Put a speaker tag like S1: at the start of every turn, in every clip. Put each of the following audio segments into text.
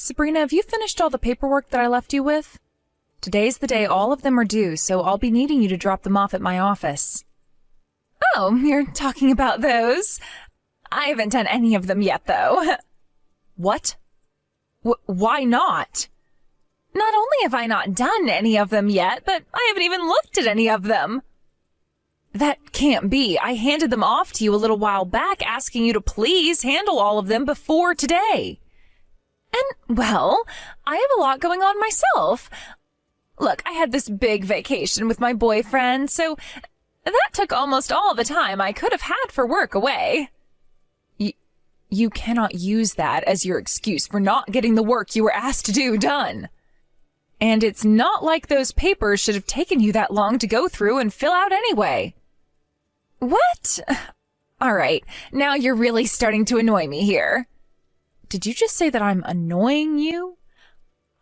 S1: Sabrina, have you finished all the paperwork that I left you with? Today's the day all of them are due, so I'll be needing you to drop them off at my office. Oh, you're talking about those? I haven't done any of them yet, though. What? Why not? Not only have I not done any of them yet, but I haven't even looked at any of them. That can't be. I handed them off to you a little while back, asking you to please handle all of them before today. And, well, I have a lot going on myself. Look, I had this big vacation with my boyfriend, so that took almost all the time I could have had for work away. You cannot use that as your excuse for not getting the work you were asked to do done. And it's not like those papers should have taken you that long to go through and fill out anyway. What? All right, now you're really starting to annoy me here. Did you just say that I'm annoying you?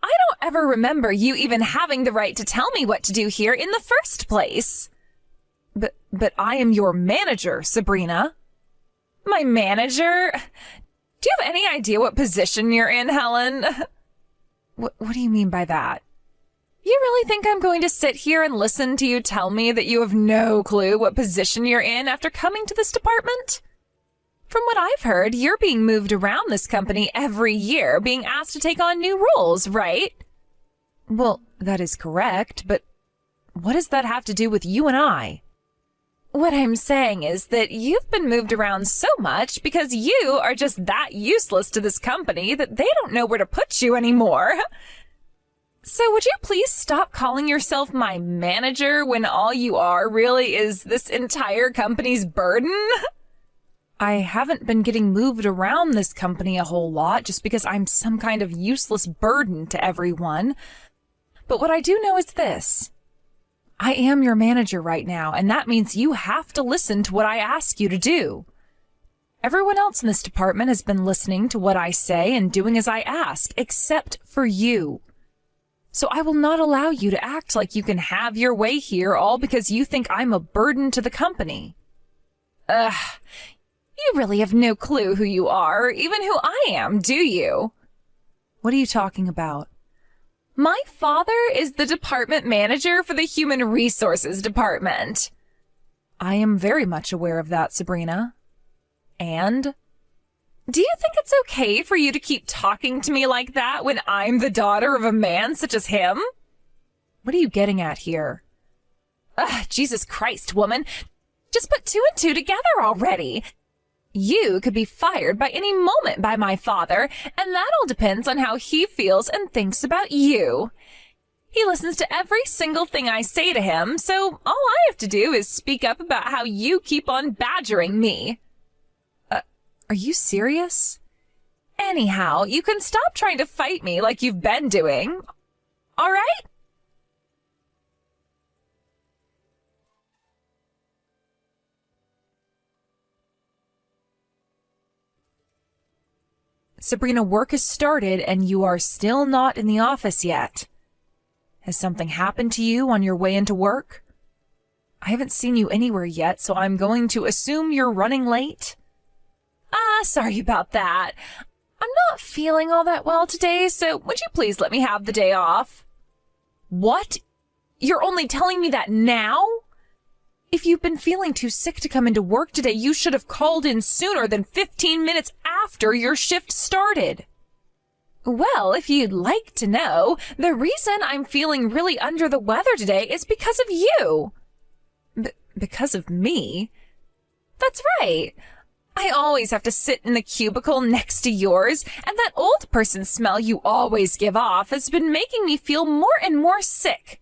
S1: I don't ever remember you even having the right to tell me what to do here in the first place. But I am your manager, Sabrina. My manager? Do you have any idea what position you're in, Helen? What do you mean by that? You really think I'm going to sit here and listen to you tell me that you have no clue what position you're in after coming to this department? From what I've heard, you're being moved around this company every year, being asked to take on new roles, right? Well, that is correct, but what does that have to do with you and I? What I'm saying is that you've been moved around so much because you are just that useless to this company that they don't know where to put you anymore. So would you please stop calling yourself my manager when all you are really is this entire company's burden? I haven't been getting moved around this company a whole lot just because I'm some kind of useless burden to everyone. But what I do know is this. I am your manager right now, and that means you have to listen to what I ask you to do. Everyone else in this department has been listening to what I say and doing as I ask, except for you. So I will not allow you to act like you can have your way here all because you think I'm a burden to the company. Ugh, you really have no clue who you are, or even who I am, do you? What are you talking about? My father is the department manager for the Human Resources Department. I am very much aware of that, Sabrina. And? Do you think it's okay for you to keep talking to me like that when I'm the daughter of a man such as him? What are you getting at here? Ugh, Jesus Christ, woman. Just put two and two together already. You could be fired by any moment by my father, and that all depends on how he feels and thinks about you. He listens to every single thing I say to him, so all I have to do is speak up about how you keep on badgering me. Are you serious? Anyhow, you can stop trying to fight me like you've been doing. All right? Sabrina, work has started and you are still not in the office yet. Has something happened to you on your way into work? I haven't seen you anywhere yet, so I'm going to assume you're running late. Sorry about that. I'm not feeling all that well today, so would you please let me have the day off? What? You're only telling me that now? If you've been feeling too sick to come into work today, you should have called in sooner than 15 minutes after your shift started. Well, if you'd like to know, the reason I'm feeling really under the weather today is because of you. Because of me? That's right. I always have to sit in the cubicle next to yours, and that old person smell you always give off has been making me feel more and more sick.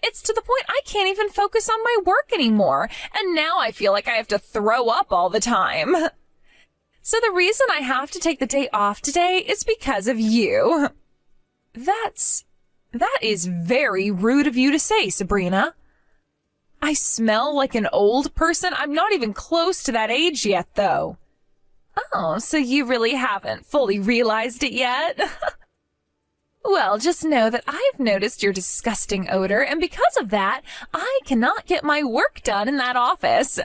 S1: It's to the point I can't even focus on my work anymore, and now I feel like I have to throw up all the time. So the reason I have to take the day off today is because of you. That is very rude of you to say, Sabrina. I smell like an old person? I'm not even close to that age yet, though. Oh, so you really haven't fully realized it yet? Well, just know that I've noticed your disgusting odor, and because of that, I cannot get my work done in that office.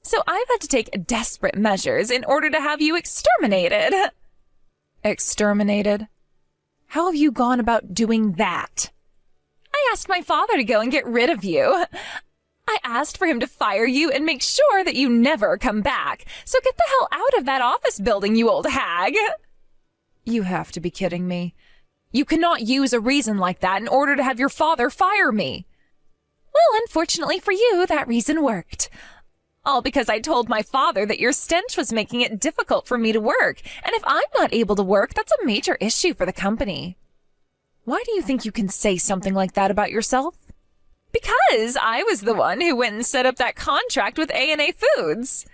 S1: So I've had to take desperate measures in order to have you exterminated. Exterminated? How have you gone about doing that? I asked my father to go and get rid of you. I asked for him to fire you and make sure that you never come back. So get the hell out of that office building, you old hag. You have to be kidding me. You cannot use a reason like that in order to have your father fire me. Well, unfortunately for you, that reason worked. All because I told my father that your stench was making it difficult for me to work. And if I'm not able to work, that's a major issue for the company. Why do you think you can say something like that about yourself? Because I was the one who went and set up that contract with A&A Foods.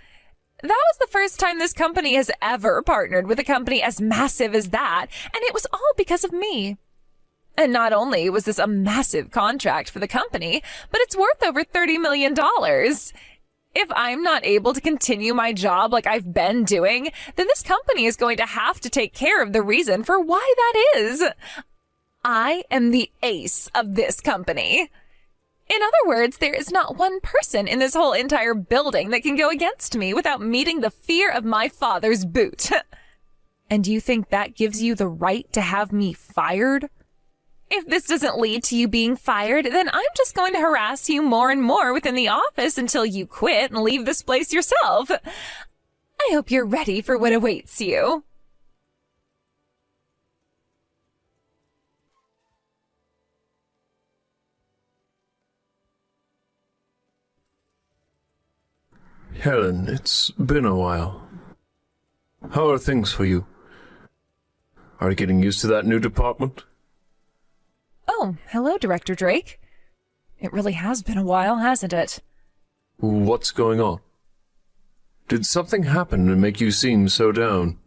S1: That was the first time this company has ever partnered with a company as massive as that, and it was all because of me. And not only was this a massive contract for the company, but it's worth over $30 million. If I'm not able to continue my job like I've been doing, then this company is going to have to take care of the reason for why that is. I am the ace of this company. In other words, there is not one person in this whole entire building that can go against me without meeting the fear of my father's boot. And you think that gives you the right to have me fired? If this doesn't lead to you being fired, then I'm just going to harass you more and more within the office until you quit and leave this place yourself. I hope you're ready for what awaits you.
S2: Helen, it's been a while. How are things for you? Are you getting used to that new department?
S1: Oh, hello, Director Drake. It really has been a while, hasn't it?
S2: What's going on? Did something happen to make you seem so down?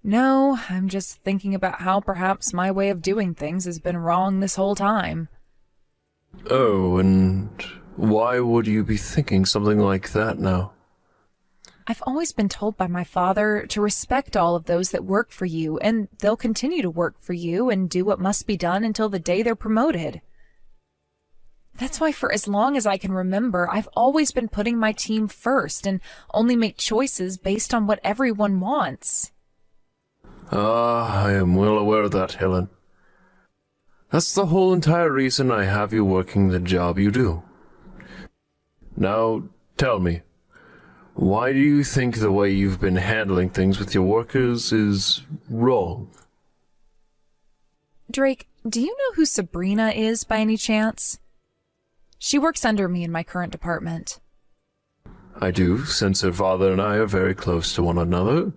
S1: No, I'm just thinking about how perhaps my way of doing things has been wrong this whole time.
S2: Oh, and why would you be thinking something like that now?
S1: I've always been told by my father to respect all of those that work for you, and they'll continue to work for you and do what must be done until the day they're promoted. That's why for as long as I can remember, I've always been putting my team first and only make choices based on what everyone wants.
S2: I am well aware of that, Helen. That's the whole entire reason I have you working the job you do. Now, tell me, why do you think the way you've been handling things with your workers is wrong?
S1: Drake, do you know who Sabrina is by any chance? She works under me in my current department.
S2: I do, since her father and I are very close to one another.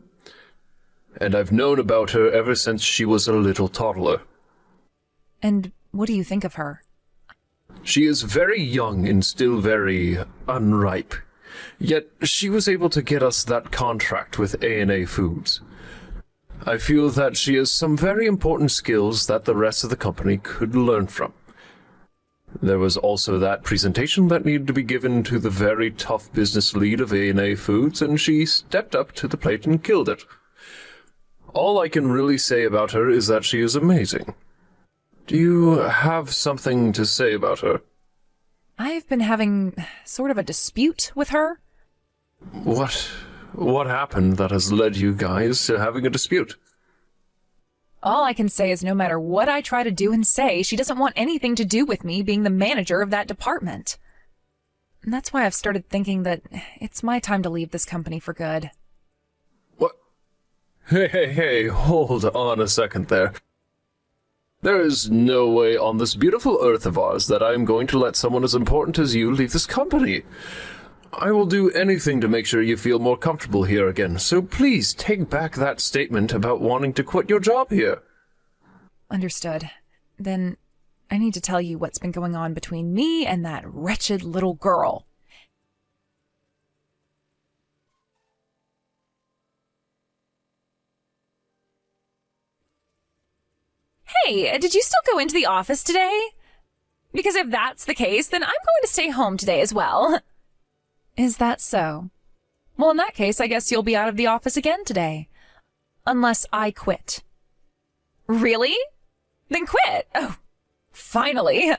S2: And I've known about her ever since she was a little toddler.
S1: And what do you think of her?
S2: She is very young and still very unripe. Yet she was able to get us that contract with A&A Foods. I feel that she has some very important skills that the rest of the company could learn from. There was also that presentation that needed to be given to the very tough business lead of A&A Foods, and she stepped up to the plate and killed it. All I can really say about her is that she is amazing. Do you have something to say about her?
S1: I've been having sort of a dispute with her.
S2: What happened that has led you guys to having a dispute?
S1: All I can say is no matter what I try to do and say, she doesn't want anything to do with me being the manager of that department. And that's why I've started thinking that it's my time to leave this company for good.
S2: What? Hey, hold on a second there. There is no way on this beautiful earth of ours that I am going to let someone as important as you leave this company. I will do anything to make sure you feel more comfortable here again, so please take back that statement about wanting to quit your job here.
S1: Understood. Then I need to tell you what's been going on between me and that wretched little girl. Hey, did you still go into the office today? Because if that's the case, then I'm going to stay home today as well. Is that so? Well, in that case, I guess you'll be out of the office again today. Unless I quit. Really? Then quit. Oh, finally.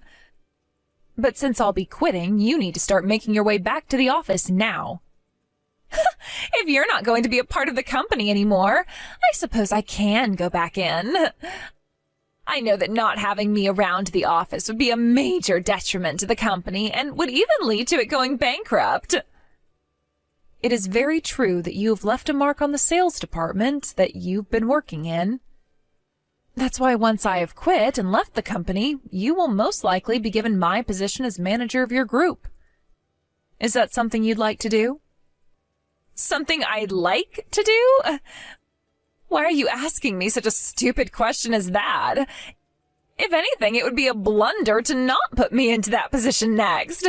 S1: But since I'll be quitting, you need to start making your way back to the office now. If you're not going to be a part of the company anymore, I suppose I can go back in. I know that not having me around the office would be a major detriment to the company and would even lead to it going bankrupt. It is very true that you have left a mark on the sales department that you've been working in. That's why once I have quit and left the company, you will most likely be given my position as manager of your group. Is that something you'd like to do? Something I'd like to do? Why are you asking me such a stupid question as that? If anything, it would be a blunder to not put me into that position next.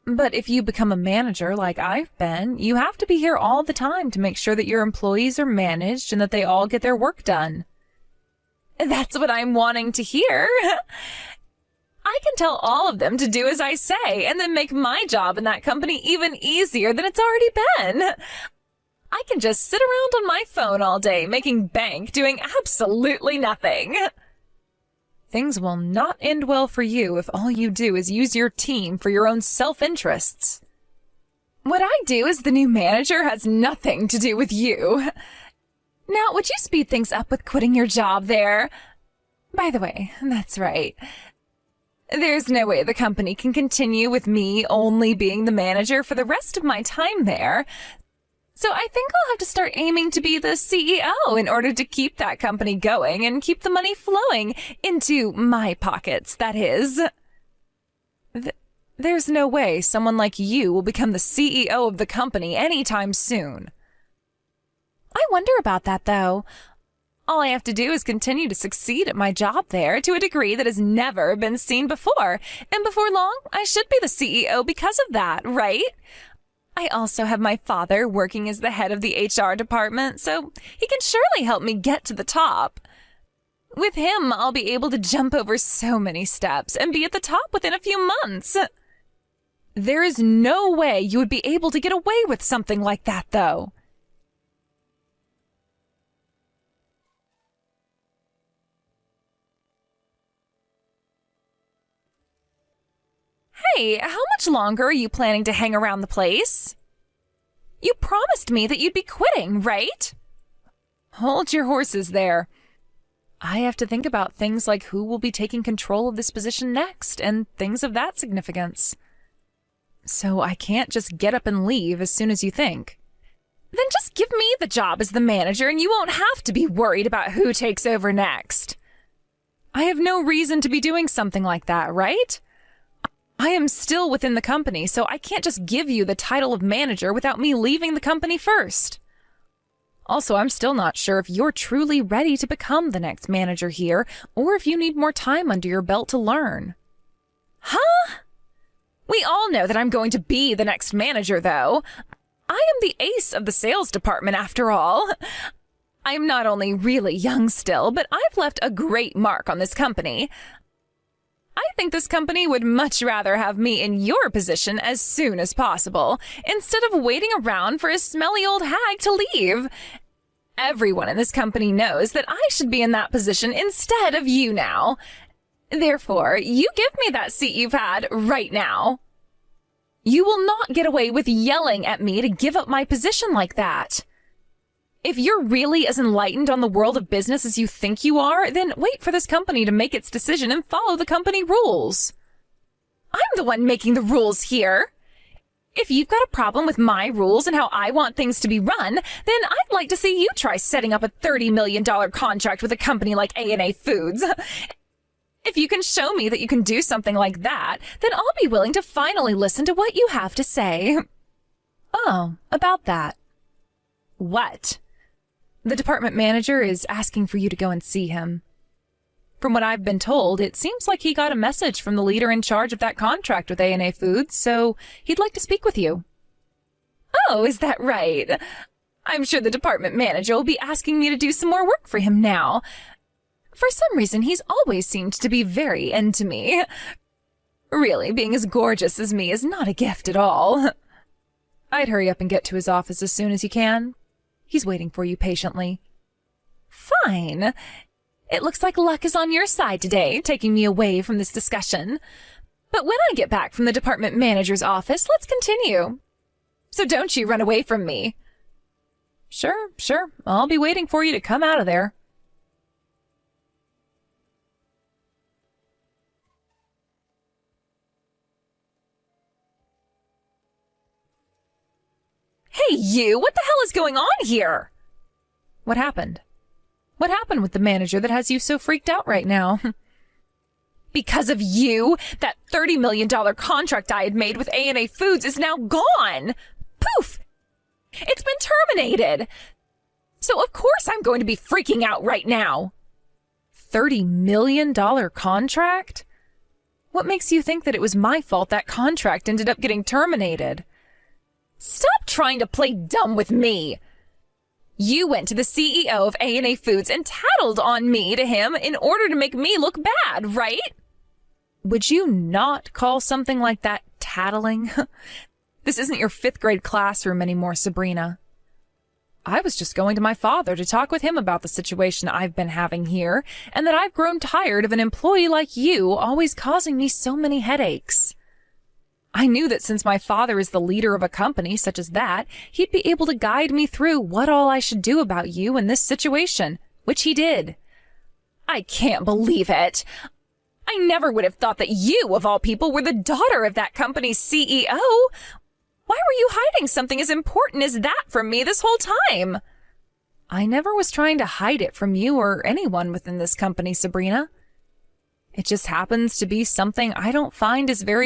S1: But if you become a manager like I've been, you have to be here all the time to make sure that your employees are managed and that they all get their work done. That's what I'm wanting to hear. I can tell all of them to do as I say and then make my job in that company even easier than it's already been. I can just sit around on my phone all day making bank doing absolutely nothing. Things will not end well for you if all you do is use your team for your own self-interests. What I do as the new manager has nothing to do with you. Now, would you speed things up with quitting your job there? By the way, that's right. There's no way the company can continue with me only being the manager for the rest of my time there. So I think I'll have to start aiming to be the CEO in order to keep that company going and keep the money flowing into my pockets, that is. There's no way someone like you will become the CEO of the company anytime soon. I wonder about that, though. All I have to do is continue to succeed at my job there to a degree that has never been seen before. And before long, I should be the CEO because of that, right? I also have my father working as the head of the HR department, so he can surely help me get to the top. With him, I'll be able to jump over so many steps and be at the top within a few months. There is no way you would be able to get away with something like that, though. Hey, how much longer are you planning to hang around the place? You promised me that you'd be quitting, right? Hold your horses there. I have to think about things like who will be taking control of this position next and things of that significance. So I can't just get up and leave as soon as you think. Then just give me the job as the manager and you won't have to be worried about who takes over next. I have no reason to be doing something like that, right? I am still within the company, so I can't just give you the title of manager without me leaving the company first. Also, I'm still not sure if you're truly ready to become the next manager here, or if you need more time under your belt to learn. Huh? We all know that I'm going to be the next manager, though. I am the ace of the sales department, after all. I'm not only really young still, but I've left a great mark on this company. I think this company would much rather have me in your position as soon as possible, instead of waiting around for a smelly old hag to leave. Everyone in this company knows that I should be in that position instead of you now. Therefore, you give me that seat you've had right now. You will not get away with yelling at me to give up my position like that. If you're really as enlightened on the world of business as you think you are, then wait for this company to make its decision and follow the company rules. I'm the one making the rules here. If you've got a problem with my rules and how I want things to be run, then I'd like to see you try setting up a $30 million contract with a company like A&A Foods. If you can show me that you can do something like that, then I'll be willing to finally listen to what you have to say. Oh, about that. What? The department manager is asking for you to go and see him. From what I've been told, it seems like he got a message from the leader in charge of that contract with A&A Foods, so he'd like to speak with you. Oh, is that right? I'm sure the department manager will be asking me to do some more work for him now. For some reason, he's always seemed to be very into me. Really, being as gorgeous as me is not a gift at all. I'd hurry up and get to his office as soon as you can. He's waiting for you patiently. Fine. It looks like luck is on your side today, taking me away from this discussion. But when I get back from the department manager's office, let's continue. So don't you run away from me. Sure. I'll be waiting for you to come out of there. Hey, you! What the hell is going on here? What happened? What happened with the manager that has you so freaked out right now? Because of you, that $30 million contract I had made with A&A Foods is now gone. Poof! It's been terminated. So of course I'm going to be freaking out right now. $30 million contract? What makes you think that it was my fault that contract ended up getting terminated? Stop trying to play dumb with me. You went to the CEO of A&A Foods and tattled on me to him in order to make me look bad, right? Would you not call something like that tattling? This isn't your 5th grade classroom anymore, Sabrina. I was just going to my father to talk with him about the situation I've been having here, and that I've grown tired of an employee like you always causing me so many headaches. I knew that since my father is the leader of a company such as that, he'd be able to guide me through what all I should do about you in this situation, which he did. I can't believe it. I never would have thought that you, of all people, were the daughter of that company's CEO. Why were you hiding something as important as that from me this whole time? I never was trying to hide it from you or anyone within this company, Sabrina. It just happens to be something I don't find is very